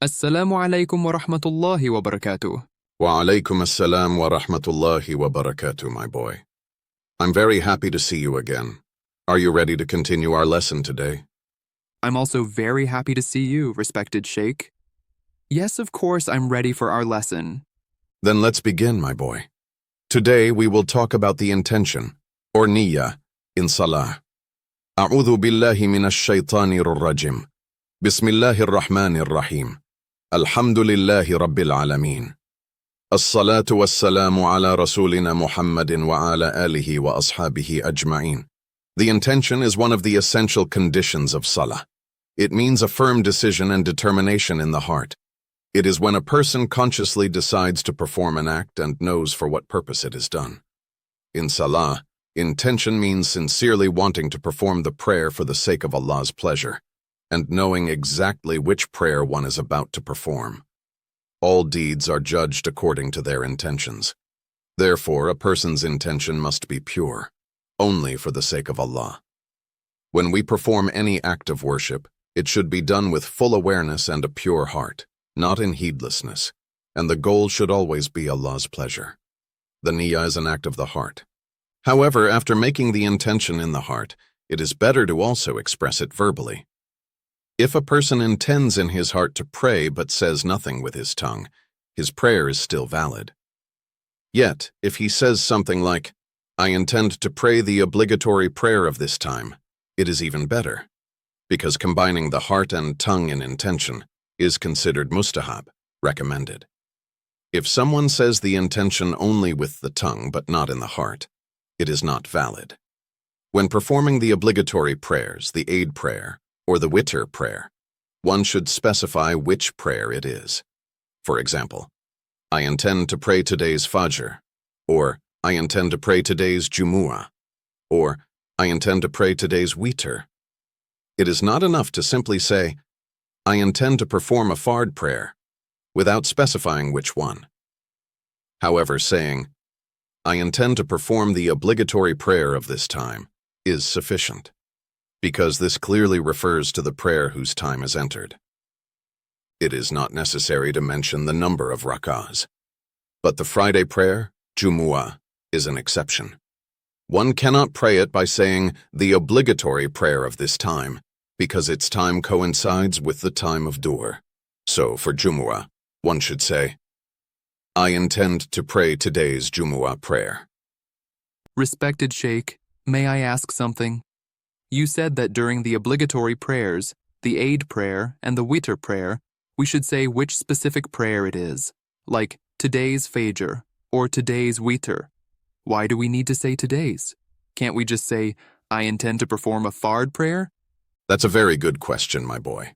Assalamu alaikum wa rahmatullahi wa barakatuh. Wa alaykum assalam wa rahmatullahi wa barakatuh, my boy. I'm very happy to see you again. Are you ready to continue our lesson today? I'm also very happy to see you, respected Sheikh. Yes, of course, I'm ready for our lesson. Then let's begin, my boy. Today we will talk about the intention, or Niyyah, in Salah. A'udhu billahi minash shaytanir rajim. Bismillahir rahmanir rahim. Alhamdulillahi rabbil alameen. As-salatu was-salamu ala rasulina Muhammadin wa ala alihi wa ashabihi ajma'in. The intention is one of the essential conditions of Salah. It means a firm decision and determination in the heart. It is when a person consciously decides to perform an act and knows for what purpose it is done. In Salah, intention means sincerely wanting to perform the prayer for the sake of Allah's pleasure, and knowing exactly which prayer one is about to perform. All deeds are judged according to their intentions. Therefore, a person's intention must be pure, only for the sake of Allah. When we perform any act of worship, it should be done with full awareness and a pure heart, not in heedlessness, and the goal should always be Allah's pleasure. The niyyah is an act of the heart. However, after making the intention in the heart, it is better to also express it verbally. If a person intends in his heart to pray but says nothing with his tongue, his prayer is still valid. Yet, if he says something like, "I intend to pray the obligatory prayer of this time," it is even better, because combining the heart and tongue in intention is considered mustahab, recommended. If someone says the intention only with the tongue but not in the heart, it is not valid. When performing the obligatory prayers, the aid prayer, or the witr prayer, one should specify which prayer it is. For example, "I intend to pray today's Fajr," or "I intend to pray today's Jumu'ah," or "I intend to pray today's Witr." It is not enough to simply say, "I intend to perform a fard prayer," without specifying which one. However, saying, "I intend to perform the obligatory prayer of this time," is sufficient, because this clearly refers to the prayer whose time is entered. It is not necessary to mention the number of rak'ahs, but the Friday prayer, Jumu'ah, is an exception. One cannot pray it by saying the obligatory prayer of this time, because its time coincides with the time of Dhuhr. So for Jumu'ah, one should say, "I intend to pray today's Jumu'ah prayer." Respected Sheikh, may I ask something? You said that during the obligatory prayers, the aid prayer and the witr prayer, we should say which specific prayer it is, like today's Fajr or today's witr. Why do we need to say today's? Can't we just say, "I intend to perform a fard prayer"? That's a very good question, my boy.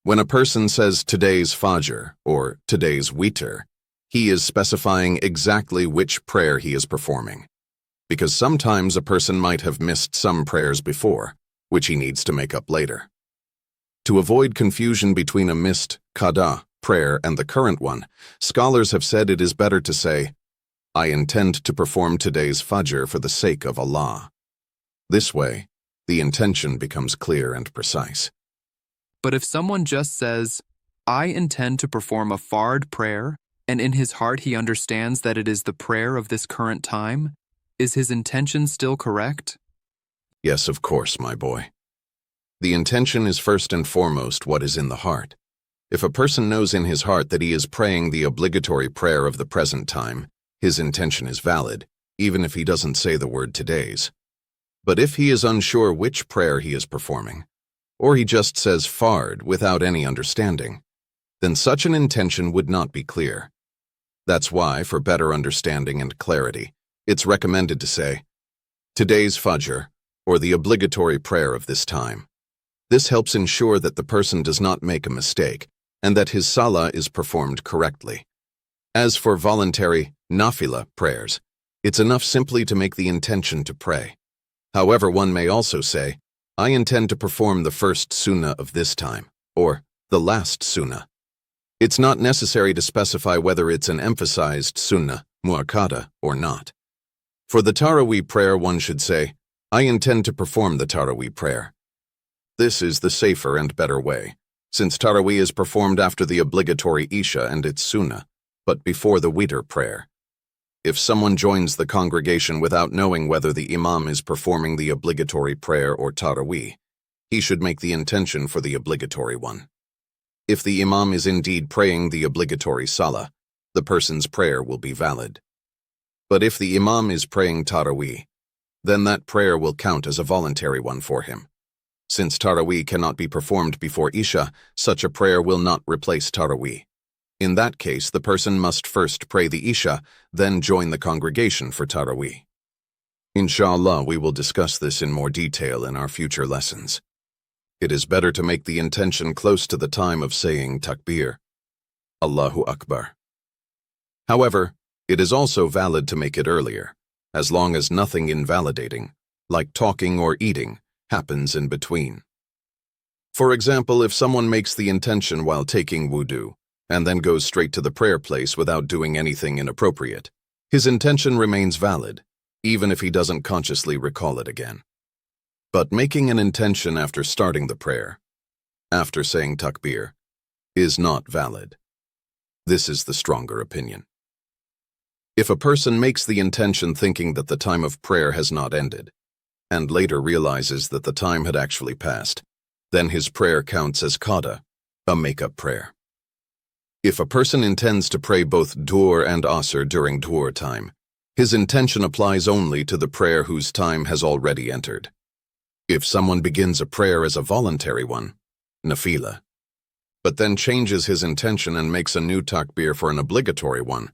When a person says today's Fajr or today's witr, he is specifying exactly which prayer he is performing, because sometimes a person might have missed some prayers before, which he needs to make up later. To avoid confusion between a missed qada prayer and the current one, scholars have said it is better to say, "I intend to perform today's Fajr for the sake of Allah." This way, the intention becomes clear and precise. But if someone just says, "I intend to perform a fard prayer," and in his heart he understands that it is the prayer of this current time, is his intention still correct? Yes, of course, my boy. The intention is first and foremost what is in the heart. If a person knows in his heart that he is praying the obligatory prayer of the present time, his intention is valid, even if he doesn't say the word today's. But if he is unsure which prayer he is performing, or he just says fard without any understanding, then such an intention would not be clear. That's why, for better understanding and clarity, it's recommended to say, "Today's Fajr," or the obligatory prayer of this time. This helps ensure that the person does not make a mistake and that his Salah is performed correctly. As for voluntary nafila prayers, it's enough simply to make the intention to pray. However, one may also say, "I intend to perform the first sunnah of this time," or the last sunnah. It's not necessary to specify whether it's an emphasized sunnah, muakkada, or not. For the Taraweeh prayer, one should say, "I intend to perform the Taraweeh prayer." This is the safer and better way, since Taraweeh is performed after the obligatory Isha and its Sunnah, but before the Witr prayer. If someone joins the congregation without knowing whether the Imam is performing the obligatory prayer or Taraweeh, he should make the intention for the obligatory one. If the Imam is indeed praying the obligatory Salah, the person's prayer will be valid. But if the Imam is praying Taraweeh, then that prayer will count as a voluntary one for him. Since Taraweeh cannot be performed before Isha, such a prayer will not replace Taraweeh. In that case, the person must first pray the Isha, then join the congregation for Taraweeh. Inshallah, we will discuss this in more detail in our future lessons. It is better to make the intention close to the time of saying Takbir, Allahu Akbar. However, it is also valid to make it earlier, as long as nothing invalidating, like talking or eating, happens in between. For example, if someone makes the intention while taking wudu, and then goes straight to the prayer place without doing anything inappropriate, his intention remains valid, even if he doesn't consciously recall it again. But making an intention after starting the prayer, after saying Takbir, is not valid. This is the stronger opinion. If a person makes the intention thinking that the time of prayer has not ended, and later realizes that the time had actually passed, then his prayer counts as qada, a make-up prayer. If a person intends to pray both Dhuhr and Asr during Dhuhr time, his intention applies only to the prayer whose time has already entered. If someone begins a prayer as a voluntary one, nafila, but then changes his intention and makes a new takbir for an obligatory one,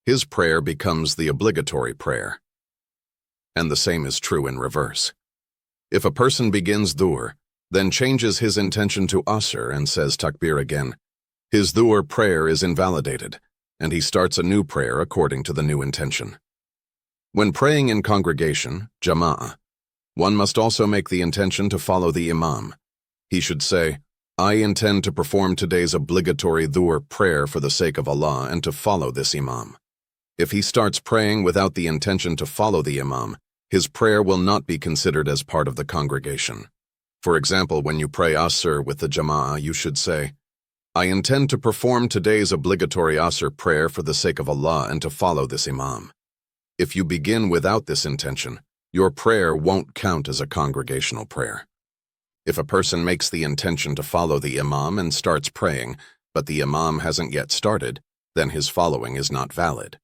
his prayer becomes the obligatory prayer. And the same is true in reverse. If a person begins Dhuhr, then changes his intention to Asr and says takbir again, his Dhuhr prayer is invalidated, and he starts a new prayer according to the new intention. When praying in congregation, jama'ah, one must also make the intention to follow the Imam. He should say, I intend to perform today's obligatory Dhuhr prayer for the sake of Allah and to follow this Imam. If he starts praying without the intention to follow the Imam, his prayer will not be considered as part of the congregation. For example, when you pray Asr with the Jama'ah, you should say, I intend to perform today's obligatory Asr prayer for the sake of Allah and to follow this Imam. If you begin without this intention, your prayer won't count as a congregational prayer. If a person makes the intention to follow the Imam and starts praying, but the Imam hasn't yet started, then his following is not valid.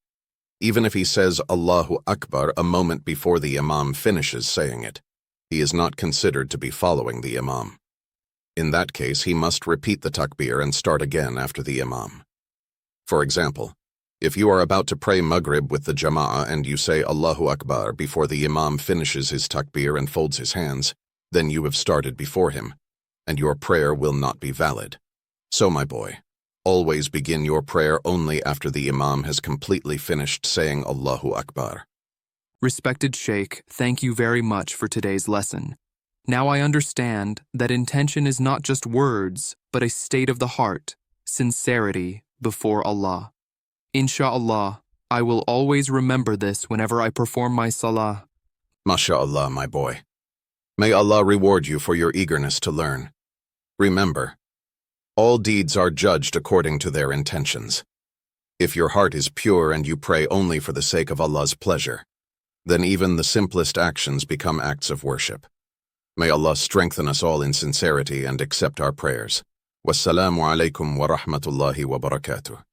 Even if he says Allahu Akbar a moment before the Imam finishes saying it, he is not considered to be following the Imam. In that case, he must repeat the takbir and start again after the Imam. For example, if you are about to pray Maghrib with the Jama'ah and you say Allahu Akbar before the Imam finishes his takbir and folds his hands, then you have started before him, and your prayer will not be valid. So, my boy, always begin your prayer only after the Imam has completely finished saying Allahu Akbar. Respected Sheikh, thank you very much for today's lesson. Now I understand that intention is not just words, but a state of the heart, sincerity before Allah. Insha'Allah, I will always remember this whenever I perform my Salah. MashaAllah, my boy. May Allah reward you for your eagerness to learn. Remember, all deeds are judged according to their intentions. If your heart is pure and you pray only for the sake of Allah's pleasure, then even the simplest actions become acts of worship. May Allah strengthen us all in sincerity and accept our prayers. Wassalamu alaikum wa rahmatullahi wa barakatuh.